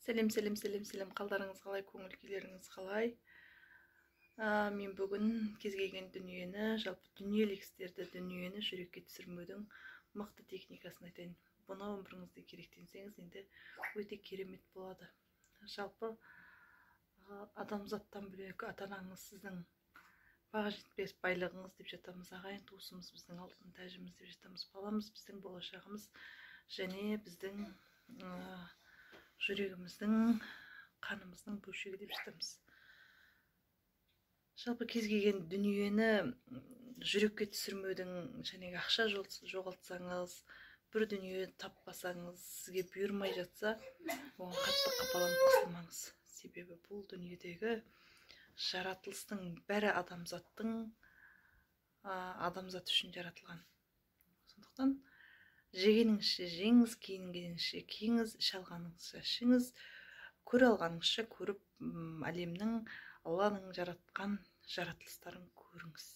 Сәлем, қалдарыңыз қалай, көңіл күйлеріңіз қалай? Мен бүгін кез келген дүниені, жалпы дүниелік істерді, дүниені жүрекке түсірмеудің мықты техникасын айтайын. Бұны өміріңізде керектенсеңіз, енді өте керемет болады. Жалпы адамзаттан бөлек ата-анаңыз сіздің баға жетпес байлығыңыз деп жатамыз, ағайын туысымыз біздің алтын тәжіміз деп жатамыз, баламыз біздің болашағымыз, және біздің жүрегіміздің, қанымыздың бөлшегі деп жатамыз. Жалпы кез келген дүниені жүрекке түсірмеудің, және ақша жоғалтсаңыз, бір дүние таппасаңыз, сізге бұйырмай жатса, оған қатты қапаланып қысылмаңыз. Себебі бұл дүниедегі жаратылыстың бәрі адамзат үшін жаратылған. Сондықтан жегеніңізше жеңіз, киінгеніңізше киіңіз, іш алғаныңызша ішіңіз, көре алғаныңызша көріп, әлемнің, Алланың жаратқан жаратылыстарын көріңіз.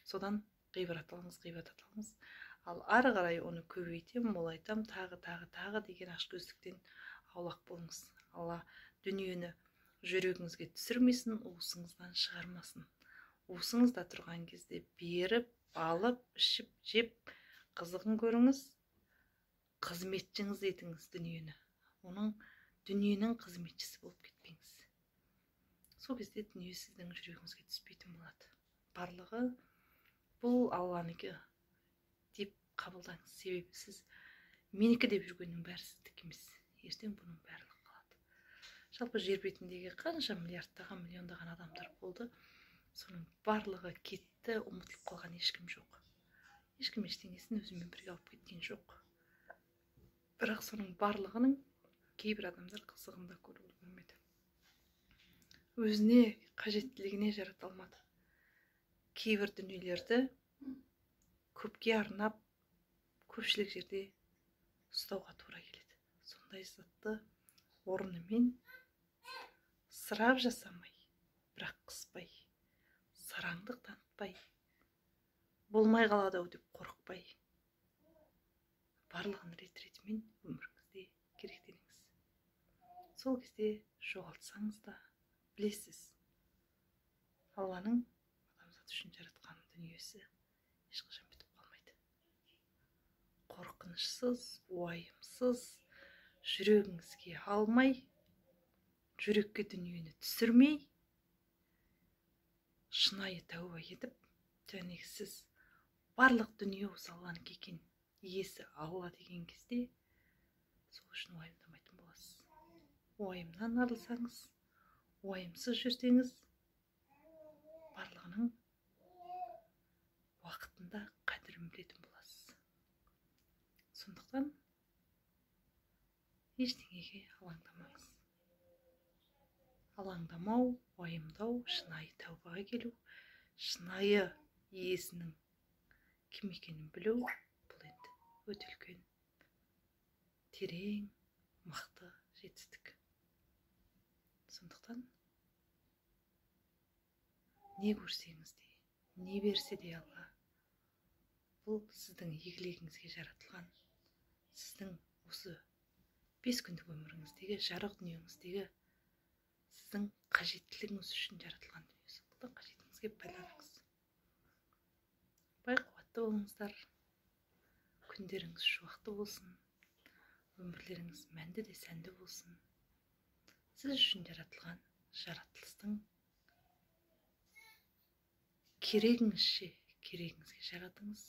Содан ғибрат алыңыз. Ал ары қарай оны көбейтем, молайтам, тағы деген ашкөздіктен аулақ болыңыз. Алла дүниені жүрегіңізге түсірмесін, уысыңыздан шығармасын. Уысыңызда тұрған кезде беріп, алып, ішіп, жеп, қызығын көріңіз, қызметшіңіз етіңіз дүниені. Дүниенің қызметшісі болып кетпеңіз. Сол кезде дүние сіздің жүрегіңізге түспейтін болады. Барлығы бұл Алланікі деп қабылдаңыз. Себебі сіз менікі деп жүргеннің бәрі сіздікі емес. Ертең бұның барлығы қалады. Жалпы жер бетіндегі қанша миллиардтаған, миллиондаған адамдар болды. Соның барлығы кетті, ұмытылып қалған ешкім жоқ. Ешкім ештеңесін өзімен бірге алып кеткен жоқ. Бірақ соның барлығының кейбір адамдар қызығында көріп үлгермеді. Өзіне қажеттілігіне жарата алмады. Кейбір дүниелерді көпке арнап, көпшілік жерде ұстауға тура келеді. Сондай затты орнымен сырап жасамай, бірақ қыспай, сараңдық танытпай, болмай қалады деп қорықпай, барлығын рет-ретімен өміріңізде керектеніңіз. Сол кезде жоғалтсаңыз да білесіз, Алланың адамзат үшін жаратқан дүниесі ешқашан бітіп қалмайды. Қорқынышсыз, уайымсыз, жүрегіңізге алмай, жүрекке дүниені түсірмей, шынайы тәуба етіп, және сіз барлық дүние осы Алланікі екен, иесі Алла деген кезде, сол үшін уайымдамайтын боласыз. Уайымнан арылсаңыз, уайымсыз жүрсеңіз, барлығының уақытында қадірін білетін боласыз. Сондықтан ештеңеге алаңдамаңыз. Алаңдамау, уайымдау, шынайы тәубаға келу, шынайы иесінің кім екенін білу, бұл енді өте үлкен, терең, мықты жетістік. Сондықтан не көрсеңіз де, не берсе де Алла, бұл сіздің игілігіңізге жаратылған, сіздің осы 5 күндік өміріңіздегі, жарық дүниеңіздегі сіздің қажеттілігіңіз үшін жаратылған дүние. Сондықтан қажетіңізге байланыңыз. Қуатты болыңыздар, күндеріңіз шуақты болсын, өмірлеріңіз мәнді де сәнді болсын. Сіз үшін жаратылған жаратылыстың керегіңізге жаратыңыз.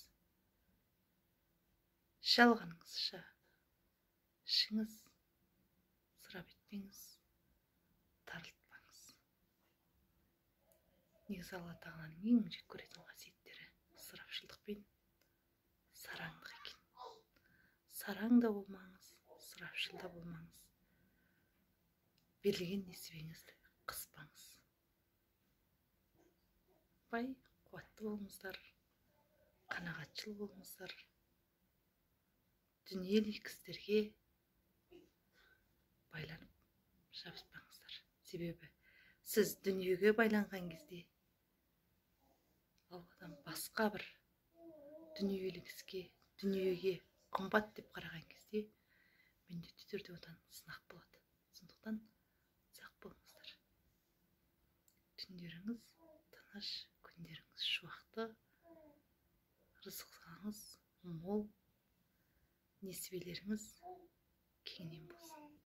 Іш алғаныңызша ішіңіз, сырап етпеңіз, тарылтпаңыз. Негізі Алла тағаланың ең жек көретін қасиеттері ысырапшылдық пен сараңдық екен. Сараң да болмаңыз, ысырапшыл да болмаңыз. Берілген несібеңізді қыспаңыз. Қуатты болыңыздар, қанағатшыл болыңыздар. Дүниелік істерге байланып жабыспаңыздар. Себебі сіз дүниеге байланған кезде Алладан басқа бір дүниелік іске, дүниеге қымбат деп қараған кезде міндетті түрде одан сынақ болады. түндеріңіз тыныш, күндеріңіз шуақты, рызықыңыз мол, несібелеріңіз кеңінен болсын.